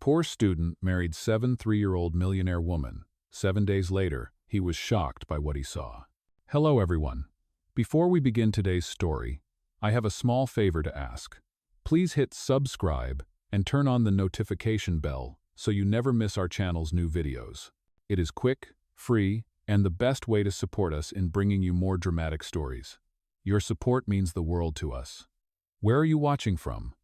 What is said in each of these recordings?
Poor student married 7 3-year-old millionaire woman. 7 days later, he was shocked by what he saw. Hello everyone. Before we begin today's story, I have a small favor to ask. Please hit subscribe and turn on the notification bell so you never miss our channel's new videos. It is quick, free, and the best way to support us in bringing you more dramatic stories. Your support means the world to us. Where are you watching from?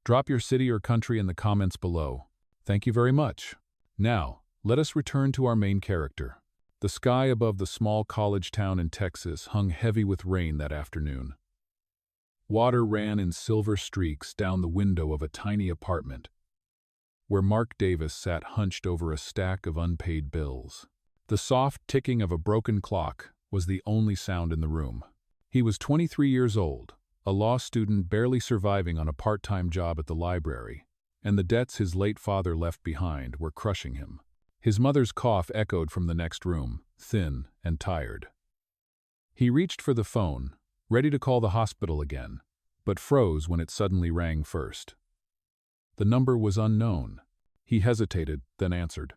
Drop your city or country in the comments below. Thank you very much. Now, let us return to our main character. The sky above the small college town in Texas hung heavy with rain that afternoon. Water ran in silver streaks down the window of a tiny apartment, where Mark Davis sat hunched over a stack of unpaid bills. The soft ticking of a broken clock was the only sound in the room. He was 23 years old, a law student barely surviving on a part-time job at the library, and the debts his late father left behind were crushing him. His mother's cough echoed from the next room, thin and tired. He reached for the phone, ready to call the hospital again, but froze when it suddenly rang first. The number was unknown. He hesitated, then answered.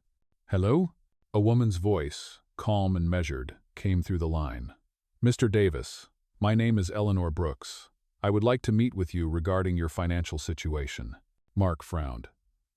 "Hello?" A woman's voice, calm and measured, came through the line. "Mr. Davis, my name is Eleanor Brooks. I would like to meet with you regarding your financial situation." Mark frowned.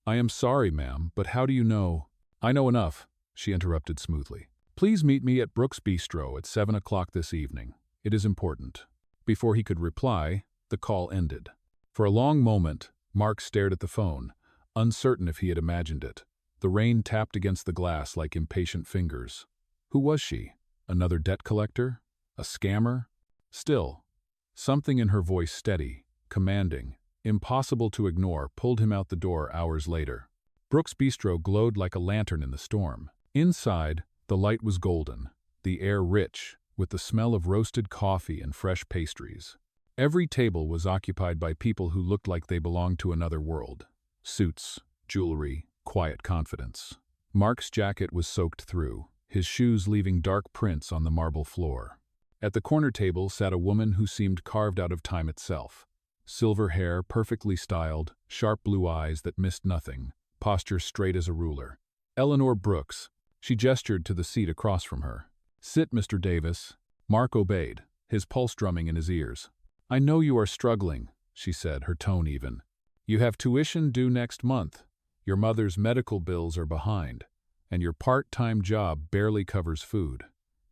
"I am sorry, ma'am, but how do you know—" "I know enough," she interrupted smoothly. "Please meet me at Brooks Bistro at 7 o'clock this evening. It is important." Before he could reply, the call ended. For a long moment, Mark stared at the phone, uncertain if he had imagined it. The rain tapped against the glass like impatient fingers. Who was she? Another debt collector? A scammer? Still, something in her voice, steady, commanding, impossible to ignore, pulled him out the door hours later. Brooks Bistro glowed like a lantern in the storm. Inside, the light was golden, the air rich, with the smell of roasted coffee and fresh pastries. Every table was occupied by people who looked like they belonged to another world. Suits, jewelry, quiet confidence. Mark's jacket was soaked through, his shoes leaving dark prints on the marble floor. At the corner table sat a woman who seemed carved out of time itself. Silver hair, perfectly styled, sharp blue eyes that missed nothing, posture straight as a ruler. Eleanor Brooks. She gestured to the seat across from her. "Sit, Mr. Davis." Mark obeyed, his pulse drumming in his ears. "I know you are struggling," she said, her tone even. "You have tuition due next month. Your mother's medical bills are behind, and your part-time job barely covers food.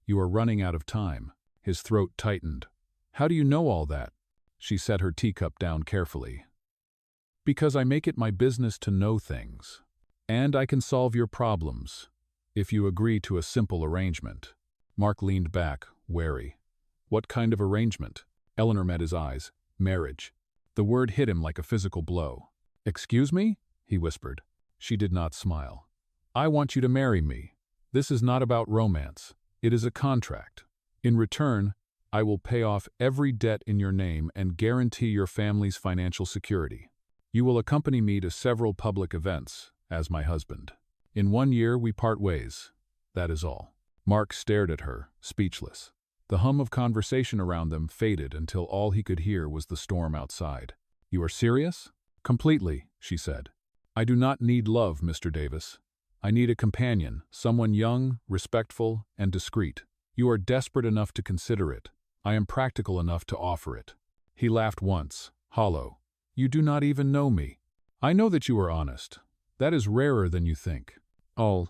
You are running out of time." His throat tightened. "How do you know all that?" She set her teacup down carefully. "Because I make it my business to know things. And I can solve your problems, if you agree to a simple arrangement." Mark leaned back, wary. "What kind of arrangement?" Eleanor met his eyes. "Marriage." The word hit him like a physical blow. "Excuse me?" he whispered. She did not smile. "I want you to marry me. This is not about romance. It is a contract. In return, I will pay off every debt in your name and guarantee your family's financial security. You will accompany me to several public events, as my husband. In 1 year, we part ways. That is all." Mark stared at her, speechless. The hum of conversation around them faded until all he could hear was the storm outside. "You are serious?" "Completely," she said. "I do not need love, Mr. Davis. I need a companion, someone young, respectful, and discreet. You are desperate enough to consider it. I am practical enough to offer it." He laughed once, hollow. "You do not even know me. I know that you are honest. That is rarer than you think." "All."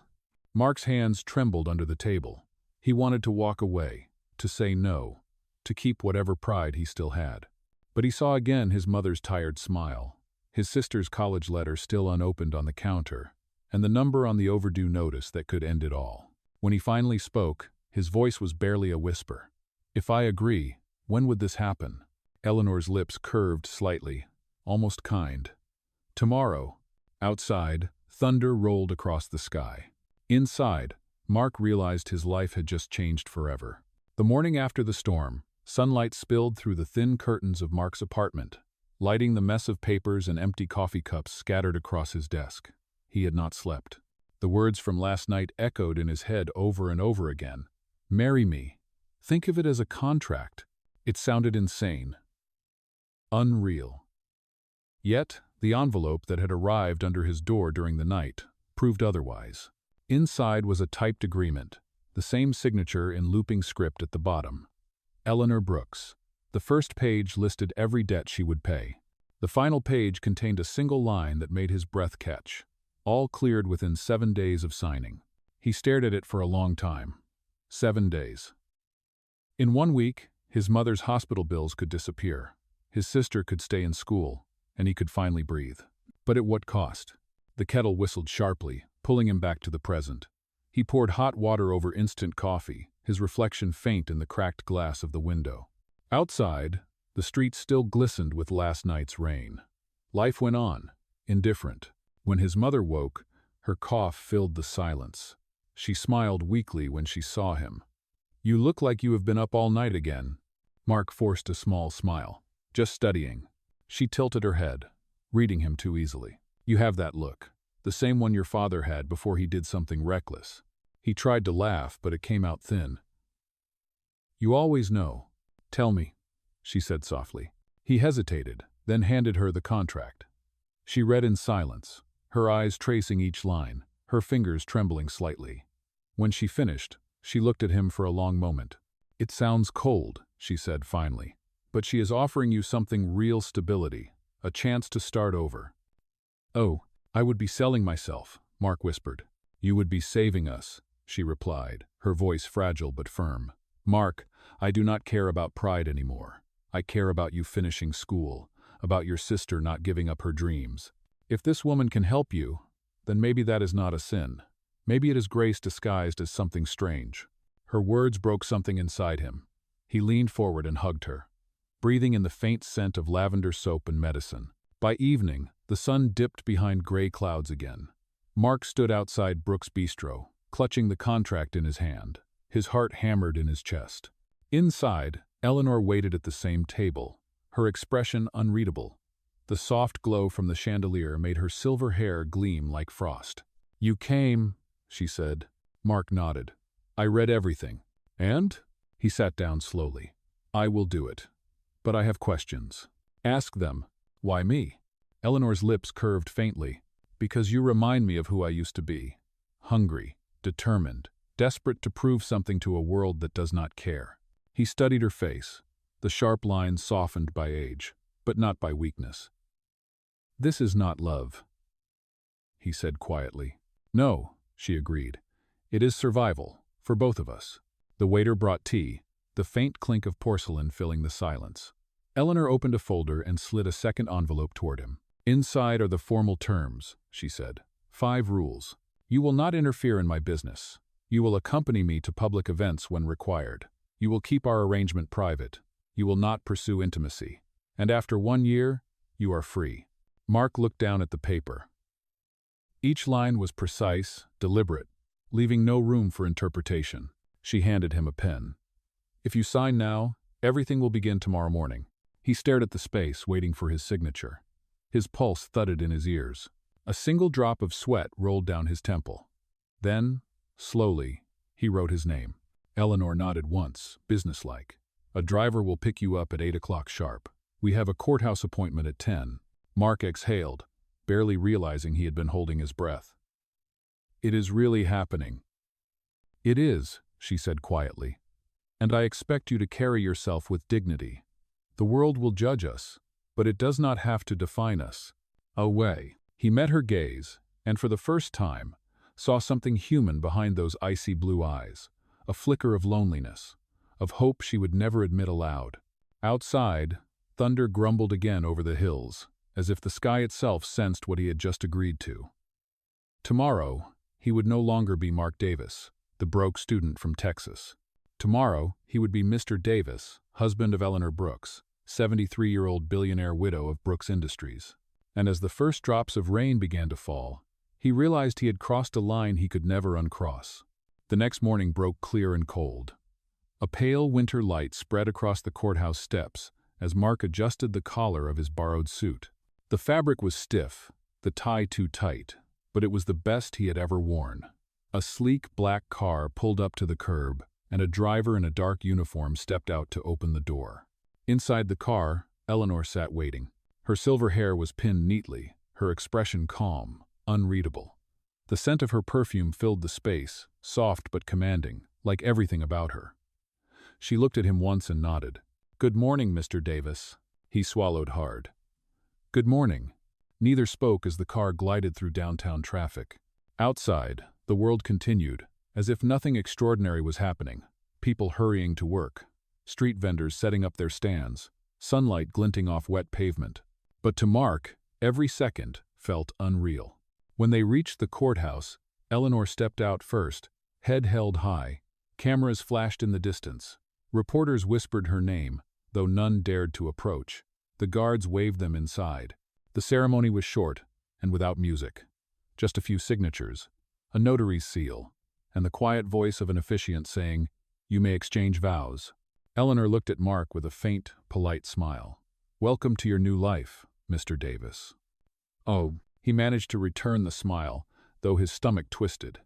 Mark's hands trembled under the table. He wanted to walk away, to say no, to keep whatever pride he still had. But he saw again his mother's tired smile, his sister's college letter still unopened on the counter, and the number on the overdue notice that could end it all. When he finally spoke, his voice was barely a whisper. "If I agree, when would this happen?" Eleanor's lips curved slightly, almost kind. "Tomorrow." Outside, thunder rolled across the sky. Inside, Mark realized his life had just changed forever. The morning after the storm, sunlight spilled through the thin curtains of Mark's apartment, lighting the mess of papers and empty coffee cups scattered across his desk. He had not slept. The words from last night echoed in his head over and over again. "Marry me. Think of it as a contract." It sounded insane. Unreal. Yet, The envelope that had arrived under his door during the night proved otherwise. Inside was a typed agreement, the same signature in looping script at the bottom. Eleanor Brooks. The first page listed every debt she would pay. The final page contained a single line that made his breath catch. All cleared within 7 days of signing. He stared at it for a long time. 7 days. In 1 week, his mother's hospital bills could disappear. His sister could stay in school, and he could finally breathe. But at what cost? The kettle whistled sharply, pulling him back to the present. He poured hot water over instant coffee, his reflection faint in the cracked glass of the window. Outside, the street still glistened with last night's rain. Life went on, indifferent. When his mother woke, her cough filled the silence. She smiled weakly when she saw him. "You look like you have been up all night again." Mark forced a small smile. "Just studying." She tilted her head, reading him too easily. "You have that look. The same one your father had before he did something reckless." He tried to laugh, but it came out thin. "You always know. Tell me," she said softly. He hesitated, then handed her the contract. She read in silence, her eyes tracing each line, her fingers trembling slightly. When she finished, she looked at him for a long moment. "It sounds cold," she said finally, "but she is offering you something real: stability, a chance to start over." "Oh, I would be selling myself," Mark whispered. "You would be saving us," she replied, her voice fragile but firm. "Mark, I do not care about pride anymore. I care about you finishing school, about your sister not giving up her dreams. If this woman can help you, then maybe that is not a sin. Maybe it is grace disguised as something strange." Her words broke something inside him. He leaned forward and hugged her, breathing in the faint scent of lavender soap and medicine. By evening, the sun dipped behind gray clouds again. Mark stood outside Brooks' Bistro, clutching the contract in his hand, his heart hammered in his chest. Inside, Eleanor waited at the same table, her expression unreadable. The soft glow from the chandelier made her silver hair gleam like frost. "You came," she said. Mark nodded. "I read everything." "And?" He sat down slowly. "I will do it. But I have questions." "Ask them." "Why me?" Eleanor's lips curved faintly. "Because you remind me of who I used to be. Hungry, determined, desperate to prove something to a world that does not care." He studied her face, the sharp lines softened by age, but not by weakness. "This is not love," he said quietly. "No," she agreed. "It is survival, for both of us." The waiter brought tea, the faint clink of porcelain filling the silence. Eleanor opened a folder and slid a second envelope toward him. "Inside are the formal terms," she said. 5 rules. You will not interfere in my business. You will accompany me to public events when required. You will keep our arrangement private. You will not pursue intimacy. And after 1 year, you are free." Mark looked down at the paper. Each line was precise, deliberate, leaving no room for interpretation. She handed him a pen. "If you sign now, everything will begin tomorrow morning." He stared at the space, waiting for his signature. His pulse thudded in his ears. A single drop of sweat rolled down his temple. Then, slowly, he wrote his name. Eleanor nodded once, businesslike. "A driver will pick you up at 8 o'clock sharp. We have a courthouse appointment at 10. Mark exhaled, barely realizing he had been holding his breath. "It is really happening." "It is," she said quietly. "And I expect you to carry yourself with dignity. The world will judge us, but it does not have to define us." Away. He met her gaze, and for the first time, saw something human behind those icy blue eyes, a flicker of loneliness, of hope she would never admit aloud. Outside, thunder grumbled again over the hills, as if the sky itself sensed what he had just agreed to. Tomorrow, he would no longer be Mark Davis, the broke student from Texas. Tomorrow, he would be Mr. Davis, husband of Eleanor Brooks, 73-year-old billionaire widow of Brooks Industries. And as the first drops of rain began to fall, he realized he had crossed a line he could never uncross. The next morning broke clear and cold. A pale winter light spread across the courthouse steps as Mark adjusted the collar of his borrowed suit. The fabric was stiff, the tie too tight, but it was the best he had ever worn. A sleek black car pulled up to the curb, and a driver in a dark uniform stepped out to open the door. Inside the car, Eleanor sat waiting. Her silver hair was pinned neatly, her expression calm, unreadable. The scent of her perfume filled the space, soft but commanding, like everything about her. She looked at him once and nodded. "Good morning, Mr. Davis." He swallowed hard. "Good morning." Neither spoke as the car glided through downtown traffic. Outside, the world continued, as if nothing extraordinary was happening. People hurrying to work, street vendors setting up their stands, sunlight glinting off wet pavement. But to Mark, every second felt unreal. When they reached the courthouse, Eleanor stepped out first, head held high. Cameras flashed in the distance. Reporters whispered her name, though none dared to approach. The guards waved them inside. The ceremony was short and without music. Just a few signatures, a notary's seal, and the quiet voice of an officiant saying, "You may exchange vows." Eleanor looked at Mark with a faint, polite smile. "Welcome to your new life, Mr. Davis." Oh, he managed to return the smile, though his stomach twisted.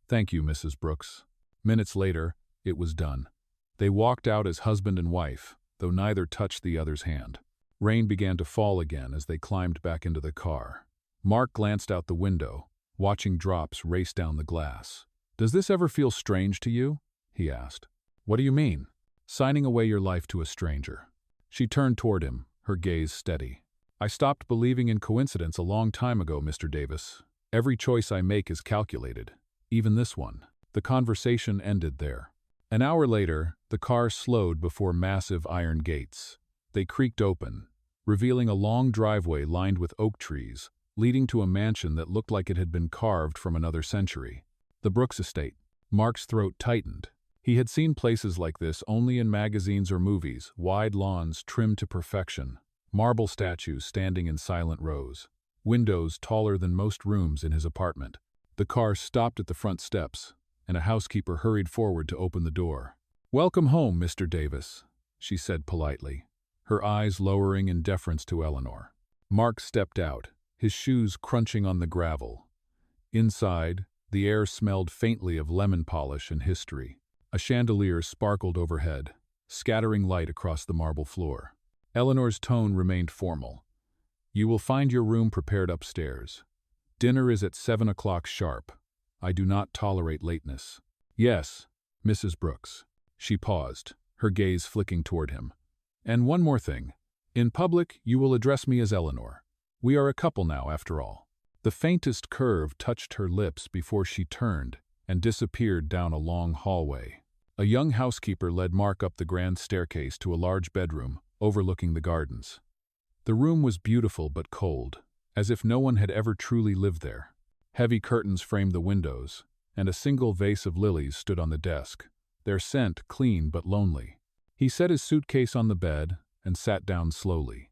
"Thank you, Mrs. Brooks." Minutes later, it was done. They walked out as husband and wife, though neither touched the other's hand. Rain began to fall again as they climbed back into the car. Mark glanced out the window, watching drops race down the glass. "Does this ever feel strange to you?" he asked. "What do you mean?" "Signing away your life to a stranger." She turned toward him, her gaze steady. "I stopped believing in coincidence a long time ago, Mr. Davis. Every choice I make is calculated, even this one." The conversation ended there. An hour later, the car slowed before massive iron gates. They creaked open, revealing a long driveway lined with oak trees, leading to a mansion that looked like it had been carved from another century. The Brooks estate. Mark's throat tightened. He had seen places like this only in magazines or movies, wide lawns trimmed to perfection, marble statues standing in silent rows, windows taller than most rooms in his apartment. The car stopped at the front steps, and a housekeeper hurried forward to open the door. "Welcome home, Mr. Davis," she said politely, her eyes lowering in deference to Eleanor. Mark stepped out, his shoes crunching on the gravel. Inside, the air smelled faintly of lemon polish and history. A chandelier sparkled overhead, scattering light across the marble floor. Eleanor's tone remained formal. "You will find your room prepared upstairs. Dinner is at 7 o'clock sharp. I do not tolerate lateness." "Yes, Mrs. Brooks." She paused, her gaze flicking toward him. "And one more thing. In public, you will address me as Eleanor. We are a couple now, after all." The faintest curve touched her lips before she turned and disappeared down a long hallway. A young housekeeper led Mark up the grand staircase to a large bedroom overlooking the gardens. The room was beautiful but cold, as if no one had ever truly lived there. Heavy curtains framed the windows, and a single vase of lilies stood on the desk, their scent clean but lonely. He set his suitcase on the bed and sat down slowly.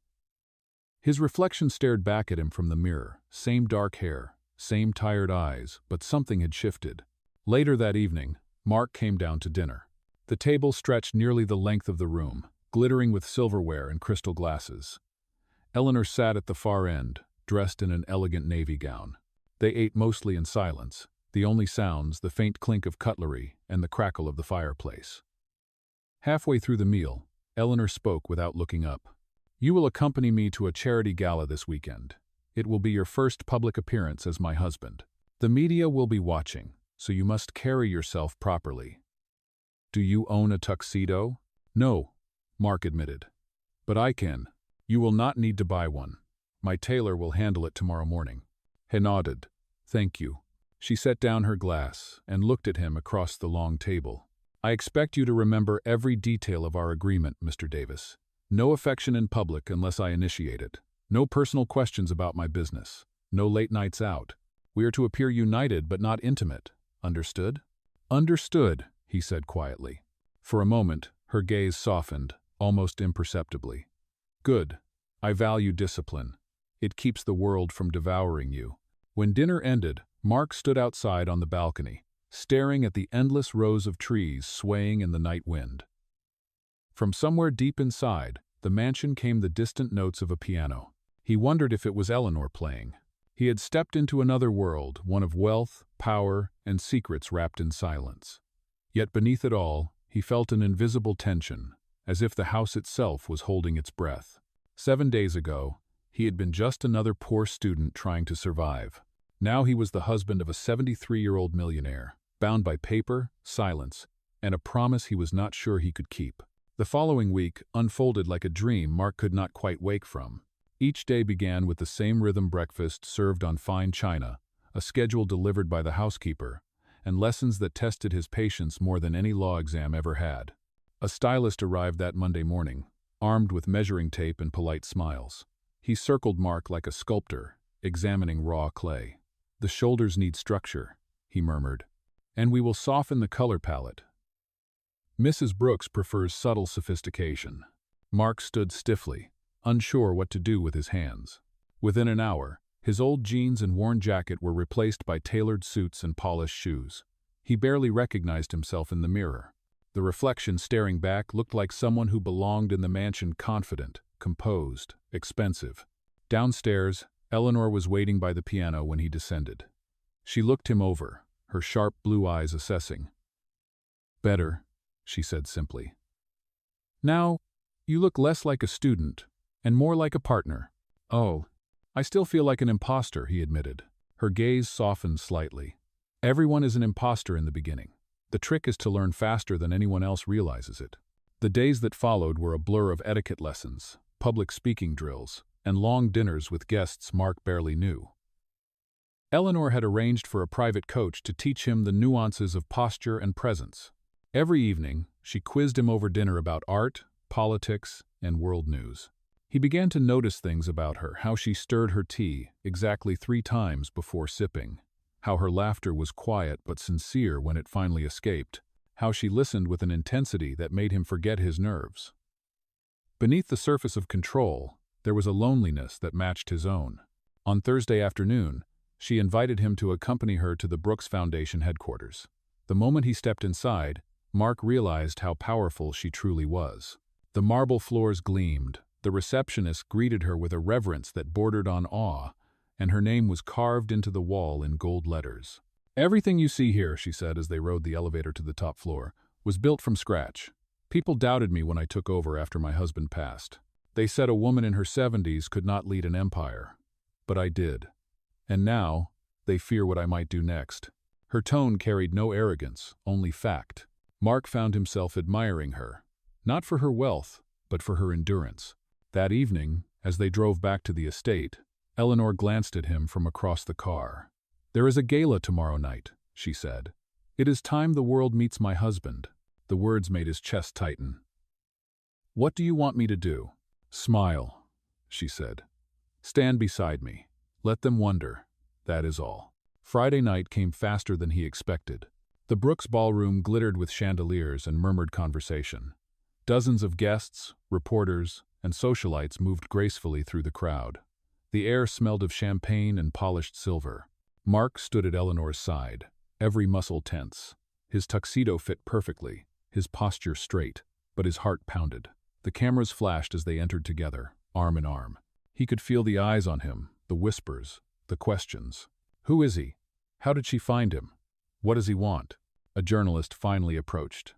His reflection stared back at him from the mirror, same dark hair, same tired eyes, but something had shifted. Later that evening, Mark came down to dinner. The table stretched nearly the length of the room, glittering with silverware and crystal glasses. Eleanor sat at the far end, dressed in an elegant navy gown. They ate mostly in silence, the only sounds the faint clink of cutlery and the crackle of the fireplace. Halfway through the meal, Eleanor spoke without looking up. "You will accompany me to a charity gala this weekend. It will be your first public appearance as my husband. The media will be watching, so you must carry yourself properly." "Do you own a tuxedo?" "No," Mark admitted. "But I can. You will not need to buy one. My tailor will handle it tomorrow morning." He nodded. "Thank you." She set down her glass and looked at him across the long table. "I expect you to remember every detail of our agreement, Mr. Davis. No affection in public unless I initiate it. No personal questions about my business. No late nights out. We are to appear united but not intimate. Understood?" "Understood," he said quietly. For a moment, her gaze softened, almost imperceptibly. "Good. I value discipline. It keeps the world from devouring you." When dinner ended, Mark stood outside on the balcony, staring at the endless rows of trees swaying in the night wind. From somewhere deep inside, the mansion came the distant notes of a piano. He wondered if it was Eleanor playing. He had stepped into another world, one of wealth, power, and secrets wrapped in silence. Yet beneath it all, he felt an invisible tension, as if the house itself was holding its breath. 7 days ago, he had been just another poor student trying to survive. Now he was the husband of a 73-year-old millionaire, bound by paper, silence, and a promise he was not sure he could keep. The following week unfolded like a dream Mark could not quite wake from. Each day began with the same rhythm: breakfast served on fine china, a schedule delivered by the housekeeper, and lessons that tested his patience more than any law exam ever had. A stylist arrived that Monday morning, armed with measuring tape and polite smiles. He circled Mark like a sculptor, examining raw clay. "The shoulders need structure," he murmured, "and we will soften the color palette. Mrs. Brooks prefers subtle sophistication." Mark stood stiffly, unsure what to do with his hands. Within an hour, his old jeans and worn jacket were replaced by tailored suits and polished shoes. He barely recognized himself in the mirror. The reflection staring back looked like someone who belonged in the mansion, confident, composed, expensive. Downstairs, Eleanor was waiting by the piano when he descended. She looked him over, her sharp blue eyes assessing. "Better," she said simply. "Now, you look less like a student, and more like a partner." "Oh, I still feel like an imposter," he admitted. Her gaze softened slightly. "Everyone is an imposter in the beginning. The trick is to learn faster than anyone else realizes it." The days that followed were a blur of etiquette lessons, public speaking drills, and long dinners with guests Mark barely knew. Eleanor had arranged for a private coach to teach him the nuances of posture and presence. Every evening, she quizzed him over dinner about art, politics, and world news. He began to notice things about her: how she stirred her tea exactly 3 times before sipping, how her laughter was quiet but sincere when it finally escaped, how she listened with an intensity that made him forget his nerves. Beneath the surface of control, there was a loneliness that matched his own. On Thursday afternoon, she invited him to accompany her to the Brooks Foundation headquarters. The moment he stepped inside, Mark realized how powerful she truly was. The marble floors gleamed, the receptionist greeted her with a reverence that bordered on awe, and her name was carved into the wall in gold letters. "Everything you see here," she said as they rode the elevator to the top floor, "was built from scratch. People doubted me when I took over after my husband passed. They said a woman in her 70s could not lead an empire. But I did. And now, they fear what I might do next." Her tone carried no arrogance, only fact. Mark found himself admiring her, not for her wealth, but for her endurance. That evening, as they drove back to the estate, Eleanor glanced at him from across the car. "There is a gala tomorrow night," she said. "It is time the world meets my husband." The words made his chest tighten. "What do you want me to do?" "Smile," she said. "Stand beside me. Let them wonder. That is all." Friday night came faster than he expected. The Brooks ballroom glittered with chandeliers and murmured conversation. Dozens of guests, reporters, and socialites moved gracefully through the crowd. The air smelled of champagne and polished silver. Mark stood at Eleanor's side, every muscle tense. His tuxedo fit perfectly, his posture straight, but his heart pounded. The cameras flashed as they entered together, arm in arm. He could feel the eyes on him, the whispers, the questions. Who is he? How did she find him? What does he want? A journalist finally approached.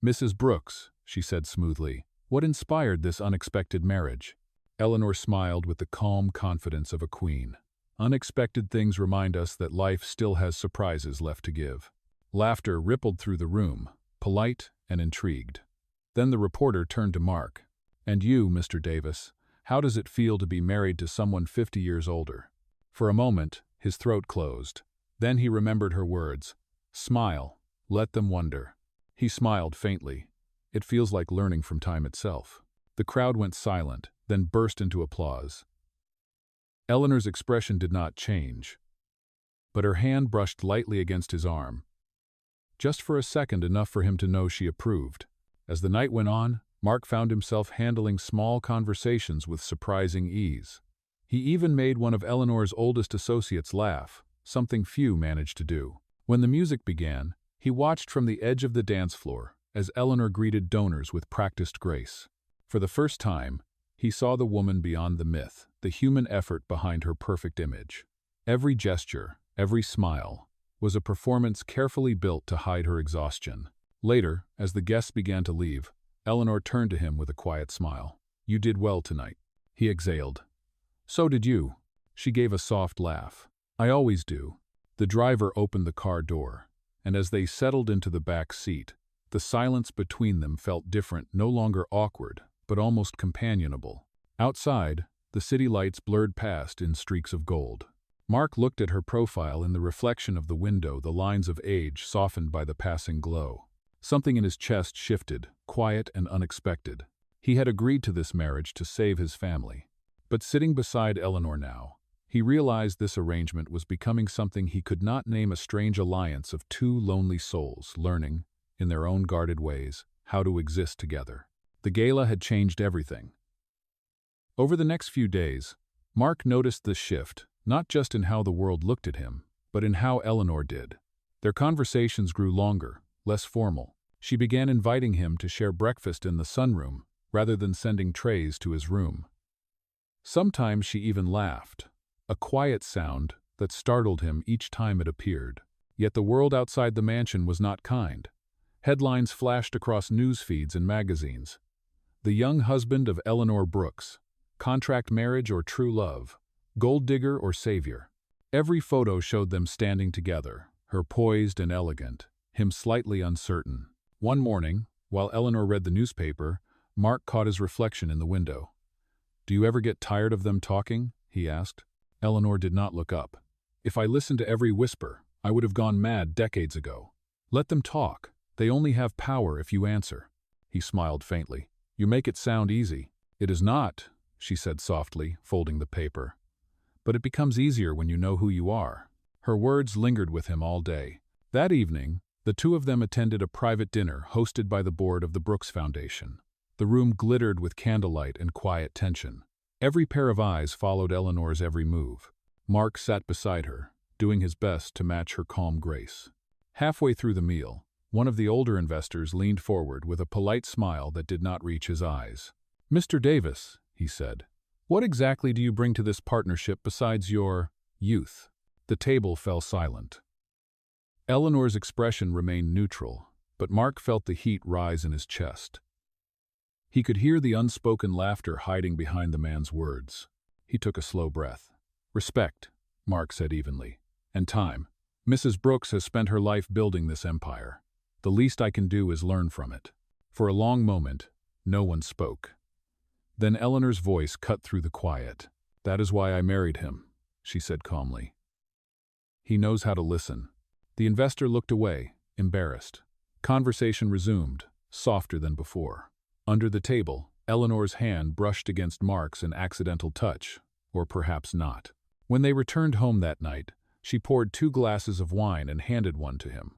"Mrs. Brooks," she said smoothly, "what inspired this unexpected marriage?" Eleanor smiled with the calm confidence of a queen. Unexpected things remind us that life still has surprises left to give. Laughter rippled through the room, polite and intrigued. Then the reporter turned to Mark. "And you, Mr. Davis, how does it feel to be married to someone 50 years older?" For a moment, his throat closed. Then he remembered her words. "Smile. Let them wonder." He smiled faintly. "It feels like learning from time itself." The crowd went silent, then burst into applause. Eleanor's expression did not change, but her hand brushed lightly against his arm. Just for a second, enough for him to know she approved. As the night went on, Mark found himself handling small conversations with surprising ease. He even made one of Eleanor's oldest associates laugh, something few managed to do. When the music began, he watched from the edge of the dance floor as Eleanor greeted donors with practiced grace. For the first time, he saw the woman beyond the myth, the human effort behind her perfect image. Every gesture, every smile, was a performance carefully built to hide her exhaustion. Later, as the guests began to leave, Eleanor turned to him with a quiet smile. "You did well tonight." he exhaled. So did you. She gave a soft laugh. I always do. The driver opened the car door, and as they settled into the back seat, the silence between them felt different, no longer awkward, but almost companionable. Outside, the city lights blurred past in streaks of gold. Mark looked at her profile in the reflection of the window, the lines of age softened by the passing glow. Something in his chest shifted, quiet and unexpected. He had agreed to this marriage to save his family. But sitting beside Eleanor now, he realized this arrangement was becoming something he could not name, a strange alliance of two lonely souls learning, in their own guarded ways, how to exist together. The gala had changed everything. Over the next few days, Mark noticed this shift, not just in how the world looked at him, but in how Eleanor did. Their conversations grew longer, less formal. She began inviting him to share breakfast in the sunroom, rather than sending trays to his room. Sometimes she even laughed, a quiet sound that startled him each time it appeared. Yet the world outside the mansion was not kind. Headlines flashed across news feeds and magazines. The young husband of Eleanor Brooks, contract marriage or true love, gold digger or savior. Every photo showed them standing together, her poised and elegant, him slightly uncertain. One morning, while Eleanor read the newspaper, Mark caught his reflection in the window. Do you ever get tired of them talking? He asked. Eleanor did not look up. If I listened to every whisper, I would have gone mad decades ago. Let them talk. They only have power if you answer. He smiled faintly. You make it sound easy. It is not, she said softly, folding the paper. But it becomes easier when you know who you are. Her words lingered with him all day. That evening, the two of them attended a private dinner hosted by the board of the Brooks Foundation. The room glittered with candlelight and quiet tension. Every pair of eyes followed Eleanor's every move. Mark sat beside her, doing his best to match her calm grace. Halfway through the meal, one of the older investors leaned forward with a polite smile that did not reach his eyes. Mr. Davis, he said, what exactly do you bring to this partnership besides your youth? The table fell silent. Eleanor's expression remained neutral, but Mark felt the heat rise in his chest. He could hear the unspoken laughter hiding behind the man's words. He took a slow breath. Respect, Mark said evenly, and time. Mrs. Brooks has spent her life building this empire. The least I can do is learn from it. For a long moment, no one spoke. Then Eleanor's voice cut through the quiet. That is why I married him, she said calmly. He knows how to listen. The investor looked away, embarrassed. Conversation resumed, softer than before. Under the table, Eleanor's hand brushed against Mark's, an accidental touch, or perhaps not. When they returned home that night, she poured 2 glasses of wine and handed one to him.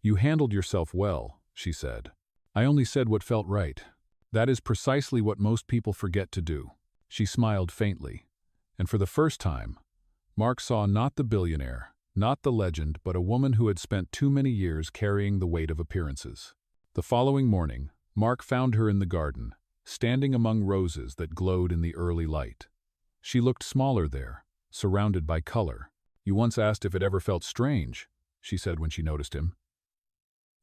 You handled yourself well, she said. I only said what felt right. That is precisely what most people forget to do. She smiled faintly, and for the first time, Mark saw not the billionaire, not the legend, but a woman who had spent too many years carrying the weight of appearances. The following morning, Mark found her in the garden, standing among roses that glowed in the early light. She looked smaller there, surrounded by color. You once asked if it ever felt strange, she said when she noticed him.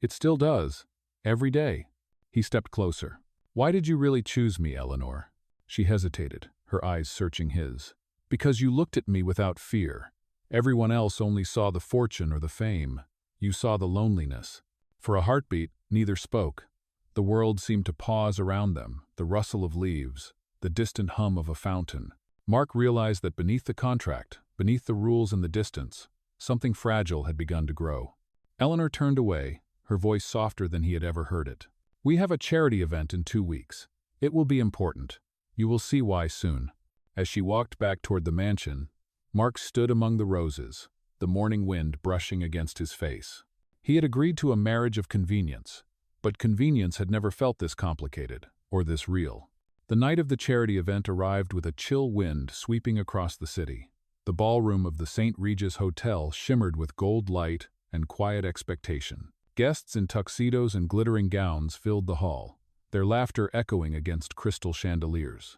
It still does, every day. He stepped closer. Why did you really choose me, Eleanor? She hesitated, her eyes searching his. Because you looked at me without fear. Everyone else only saw the fortune or the fame. You saw the loneliness. For a heartbeat, neither spoke. The world seemed to pause around them, the rustle of leaves, the distant hum of a fountain. Mark realized that beneath the contract, beneath the rules and the distance, something fragile had begun to grow. Eleanor turned away, her voice softer than he had ever heard it. We have a charity event in 2 weeks. It will be important. You will see why soon. As she walked back toward the mansion, Mark stood among the roses, the morning wind brushing against his face. He had agreed to a marriage of convenience, but convenience had never felt this complicated, or this real. The night of the charity event arrived with a chill wind sweeping across the city. The ballroom of the St. Regis Hotel shimmered with gold light and quiet expectation. Guests in tuxedos and glittering gowns filled the hall, their laughter echoing against crystal chandeliers.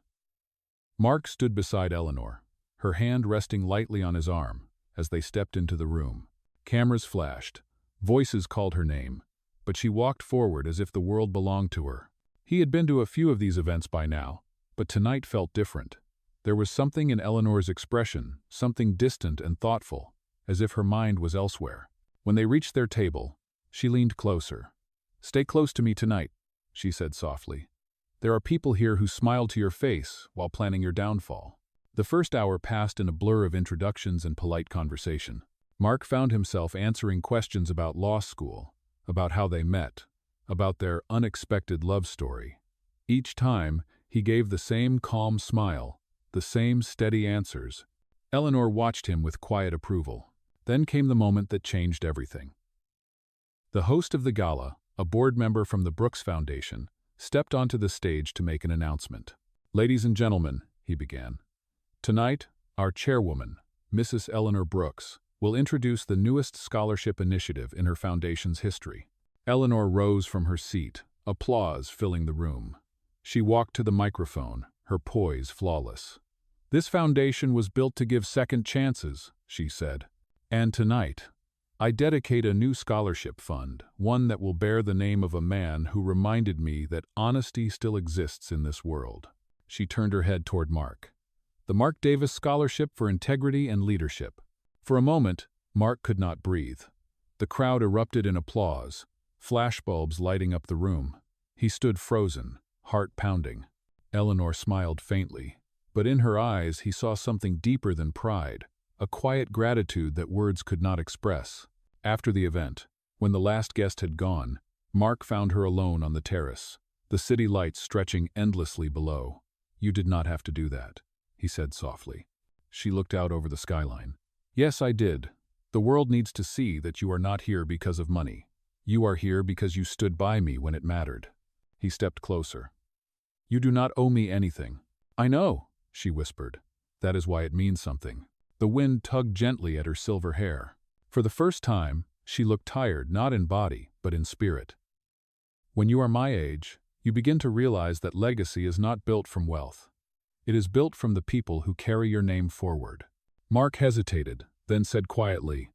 Mark stood beside Eleanor, her hand resting lightly on his arm, as they stepped into the room. Cameras flashed, voices called her name, but she walked forward as if the world belonged to her. He had been to a few of these events by now, but tonight felt different. There was something in Eleanor's expression, something distant and thoughtful, as if her mind was elsewhere. When they reached their table, she leaned closer. "Stay close to me tonight," she said softly. "There are people here who smile to your face while planning your downfall." The first hour passed in a blur of introductions and polite conversation. Mark found himself answering questions about law school, about how they met, about their unexpected love story. Each time, he gave the same calm smile, the same steady answers. Eleanor watched him with quiet approval. Then came the moment that changed everything. The host of the gala, a board member from the Brooks Foundation, stepped onto the stage to make an announcement. "Ladies and gentlemen," he began, "tonight, our chairwoman, Mrs. Eleanor Brooks, will introduce the newest scholarship initiative in her foundation's history." Eleanor rose from her seat, applause filling the room. She walked to the microphone, her poise flawless. "This foundation was built to give second chances," she said. "And tonight, I dedicate a new scholarship fund, one that will bear the name of a man who reminded me that honesty still exists in this world." She turned her head toward Mark. "The Mark Davis Scholarship for Integrity and Leadership." For a moment, Mark could not breathe. The crowd erupted in applause, flashbulbs lighting up the room. He stood frozen, heart pounding. Eleanor smiled faintly, but in her eyes he saw something deeper than pride, a quiet gratitude that words could not express. After the event, when the last guest had gone, Mark found her alone on the terrace, the city lights stretching endlessly below. "You did not have to do that," he said softly. She looked out over the skyline. "Yes, I did. The world needs to see that you are not here because of money. You are here because you stood by me when it mattered." He stepped closer. "You do not owe me anything." "I know," she whispered. "That is why it means something." The wind tugged gently at her silver hair. For the first time, she looked tired, not in body, but in spirit. "When you are my age, you begin to realize that legacy is not built from wealth. It is built from the people who carry your name forward." Mark hesitated, then said quietly,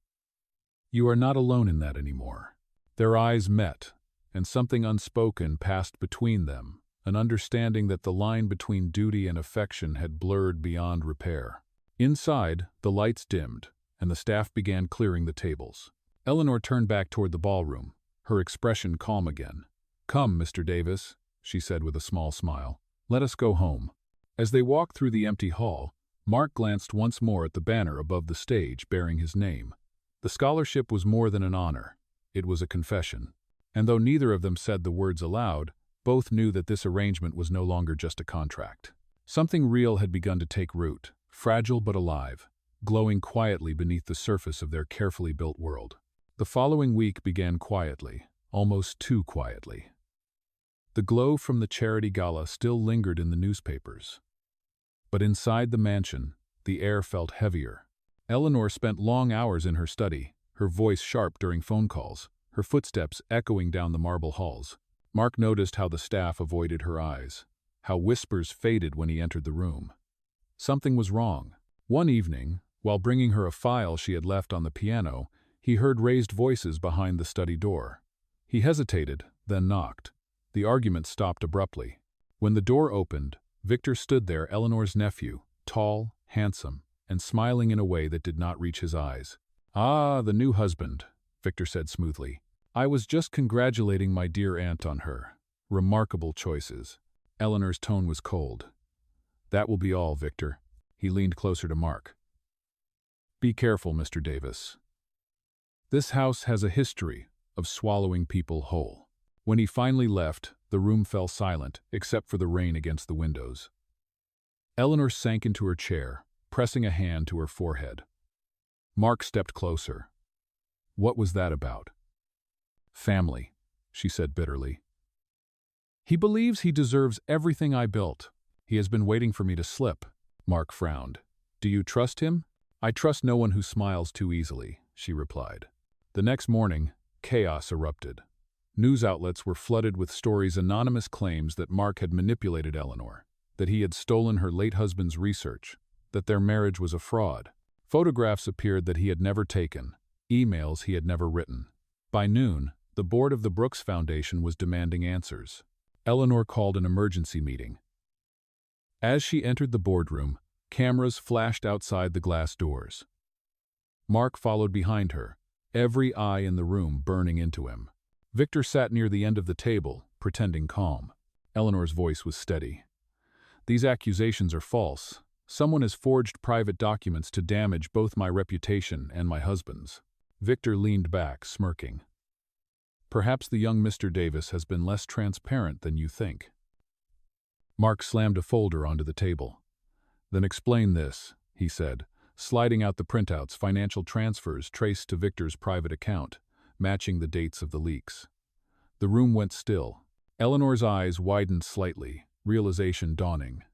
"You are not alone in that anymore." Their eyes met, and something unspoken passed between them, an understanding that the line between duty and affection had blurred beyond repair. Inside, the lights dimmed, and the staff began clearing the tables. Eleanor turned back toward the ballroom, her expression calm again. "Come, Mr. Davis," she said with a small smile. "Let us go home." As they walked through the empty hall, Mark glanced once more at the banner above the stage bearing his name. The scholarship was more than an honor. It was a confession. And though neither of them said the words aloud, both knew that this arrangement was no longer just a contract. Something real had begun to take root, fragile but alive, glowing quietly beneath the surface of their carefully built world. The following week began quietly, almost too quietly. The glow from the charity gala still lingered in the newspapers. But inside the mansion, the air felt heavier. Eleanor spent long hours in her study, her voice sharp during phone calls, her footsteps echoing down the marble halls. Mark noticed how the staff avoided her eyes, how whispers faded when he entered the room. Something was wrong. One evening, while bringing her a file she had left on the piano, he heard raised voices behind the study door. He hesitated, then knocked. The argument stopped abruptly. When the door opened, Victor stood there, Eleanor's nephew, tall, handsome, and smiling in a way that did not reach his eyes. "Ah, the new husband," Victor said smoothly. "I was just congratulating my dear aunt on her. Remarkable choices." Eleanor's tone was cold. "That will be all, Victor." He leaned closer to Mark. "Be careful, Mr. Davis. This house has a history of swallowing people whole." When he finally left, the room fell silent, except for the rain against the windows. Eleanor sank into her chair, pressing a hand to her forehead. Mark stepped closer. "What was that about?" "Family," she said bitterly. "He believes he deserves everything I built. He has been waiting for me to slip." Mark frowned. "Do you trust him?" "I trust no one who smiles too easily," she replied. The next morning, chaos erupted. News outlets were flooded with stories, anonymous claims that Mark had manipulated Eleanor, that he had stolen her late husband's research, that their marriage was a fraud. Photographs appeared that he had never taken, emails he had never written. By noon, the board of the Brooks Foundation was demanding answers. Eleanor called an emergency meeting. As she entered the boardroom, Cameras flashed outside the glass doors. Mark followed behind her, every eye in the room burning into him. Victor sat near the end of the table, pretending calm. Eleanor's voice was steady. "These accusations are false. Someone has forged private documents to damage both my reputation and my husband's." Victor leaned back, smirking. "Perhaps the young Mr. Davis has been less transparent than you think." Mark slammed a folder onto the table. "Then explain this," he said, sliding out the printouts, financial transfers traced to Victor's private account, matching the dates of the leaks. The room went still. Eleanor's eyes widened slightly, realization dawning.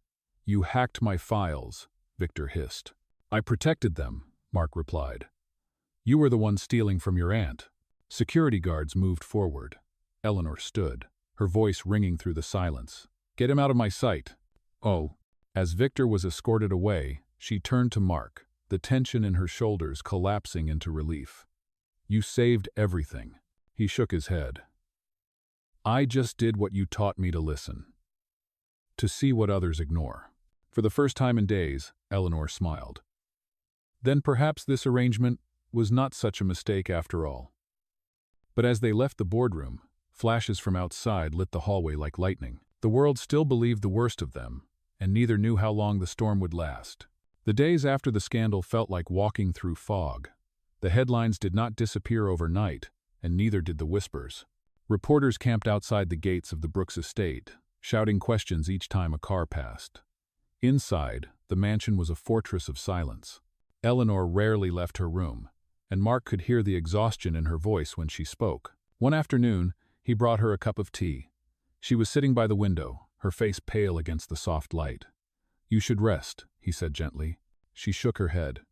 "You hacked my files," Victor hissed. "I protected them," Mark replied. "You were the one stealing from your aunt." Security guards moved forward. Eleanor stood, her voice ringing through the silence. "Get him out of my sight." "Oh." As Victor was escorted away, she turned to Mark, the tension in her shoulders collapsing into relief. "You saved everything." He shook his head. "I just did what you taught me to listen. To see what others ignore." For the first time in days, Eleanor smiled. Then perhaps this arrangement was not such a mistake after all. But as they left the boardroom, flashes from outside lit the hallway like lightning. The world still believed the worst of them, and neither knew how long the storm would last. The days after the scandal felt like walking through fog. The headlines did not disappear overnight, and neither did the whispers. Reporters camped outside the gates of the Brooks estate, shouting questions each time a car passed. Inside, the mansion was a fortress of silence. Eleanor rarely left her room, and Mark could hear the exhaustion in her voice when she spoke. One afternoon, he brought her a cup of tea. She was sitting by the window, her face pale against the soft light. "You should rest," he said gently. She shook her head.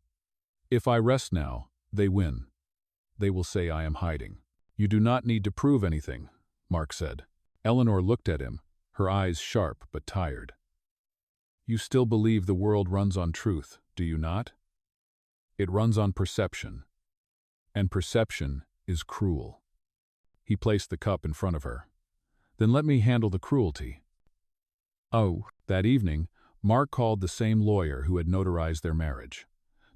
"If I rest now, they win. They will say I am hiding." "You do not need to prove anything," Mark said. Eleanor looked at him, her eyes sharp but tired. "You still believe the world runs on truth, do you not? It runs on perception. And perception is cruel." He placed the cup in front of her. "Then let me handle the cruelty." Oh, that evening, Mark called the same lawyer who had notarized their marriage.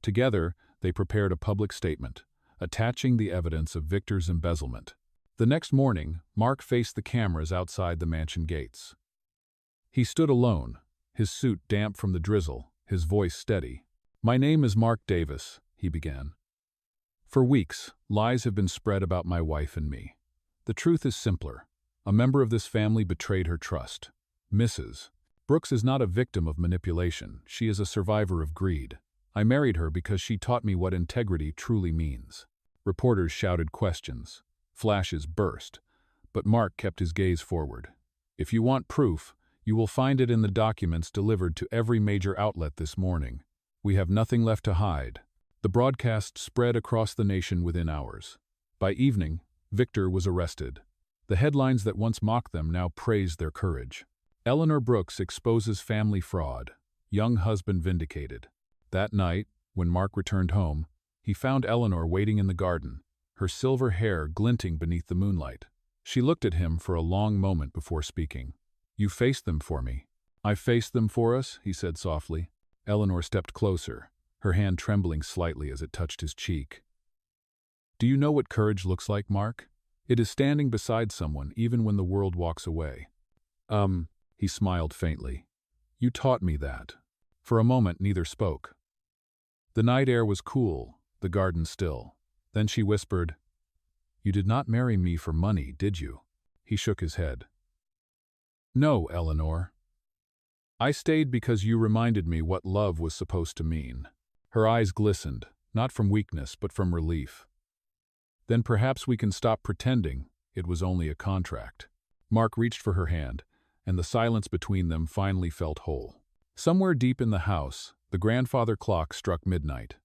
Together, they prepared a public statement, attaching the evidence of Victor's embezzlement. The next morning, Mark faced the cameras outside the mansion gates. He stood alone, his suit damp from the drizzle, his voice steady. "My name is Mark Davis," he began. "For weeks, lies have been spread about my wife and me. The truth is simpler. A member of this family betrayed her trust. Mrs. Brooks is not a victim of manipulation. She is a survivor of greed. I married her because she taught me what integrity truly means." Reporters shouted questions. Flashes burst. But Mark kept his gaze forward. "If you want proof, you will find it in the documents delivered to every major outlet this morning. We have nothing left to hide." The broadcast spread across the nation within hours. By evening, Victor was arrested. The headlines that once mocked them now praised their courage. Eleanor Brooks exposes family fraud. Young husband vindicated. That night, when Mark returned home, he found Eleanor waiting in the garden, her silver hair glinting beneath the moonlight. She looked at him for a long moment before speaking. "You faced them for me." "I faced them for us," he said softly. Eleanor stepped closer, her hand trembling slightly as it touched his cheek. "Do you know what courage looks like, Mark? It is standing beside someone even when the world walks away." He smiled faintly. "You taught me that." For a moment, neither spoke. The night air was cool, the garden still. Then she whispered, "You did not marry me for money, did you?" He shook his head. "No, Eleanor. I stayed because you reminded me what love was supposed to mean." Her eyes glistened, not from weakness but from relief. "Then perhaps we can stop pretending it was only a contract." Mark reached for her hand, and the silence between them finally felt whole. Somewhere deep in the house, the grandfather clock struck midnight.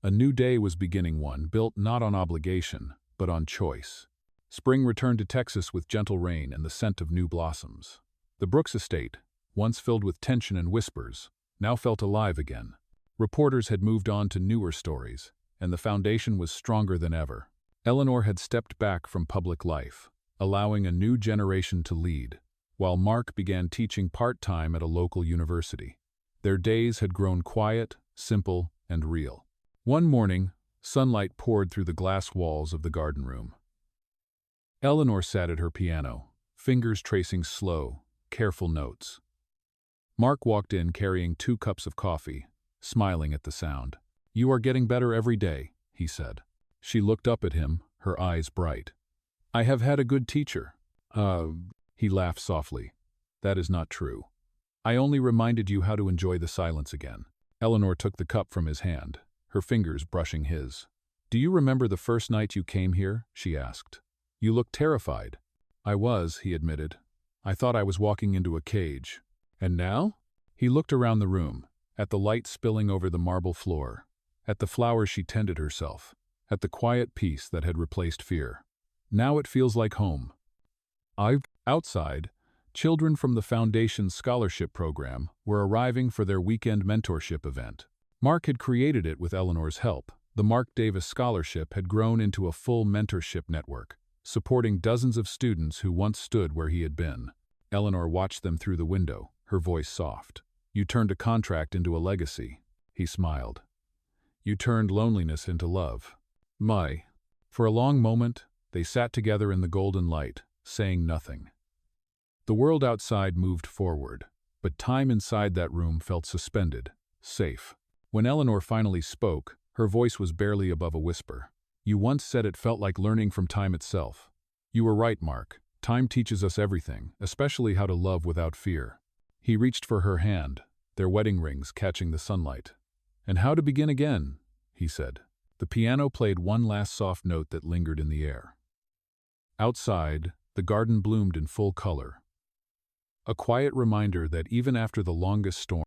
A new day was beginning, one built not on obligation, but on choice. Spring returned to Texas with gentle rain and the scent of new blossoms. The Brooks estate, once filled with tension and whispers, now felt alive again. Reporters had moved on to newer stories, and the foundation was stronger than ever. Eleanor had stepped back from public life, allowing a new generation to lead, while Mark began teaching part-time at a local university. Their days had grown quiet, simple, and real. One morning, sunlight poured through the glass walls of the garden room. Eleanor sat at her piano, fingers tracing slow, careful notes. Mark walked in carrying 2 cups of coffee, smiling at the sound. "You are getting better every day," he said. She looked up at him, her eyes bright. "I have had a good teacher." He laughed softly. "That is not true. I only reminded you how to enjoy the silence again." Eleanor took the cup from his hand, her fingers brushing his. "Do you remember the first night you came here?" she asked. "You looked terrified." "I was," he admitted. "I thought I was walking into a cage." "And now?" He looked around the room, at the light spilling over the marble floor, at the flowers she tended herself, at the quiet peace that had replaced fear. "Now it feels like home." Outside, children from the Foundation's scholarship program were arriving for their weekend mentorship event. Mark had created it with Eleanor's help. The Mark Davis Scholarship had grown into a full mentorship network, supporting dozens of students who once stood where he had been. Eleanor watched them through the window, her voice soft. "You turned a contract into a legacy." He smiled. "You turned loneliness into love." For a long moment, they sat together in the golden light, saying nothing. The world outside moved forward, but time inside that room felt suspended, safe. When Eleanor finally spoke, her voice was barely above a whisper. "You once said it felt like learning from time itself." "You were right, Mark. Time teaches us everything, especially how to love without fear." He reached for her hand, their wedding rings catching the sunlight. "And how to begin again," he said. The piano played one last soft note that lingered in the air. Outside, the garden bloomed in full color. A quiet reminder that even after the longest storm,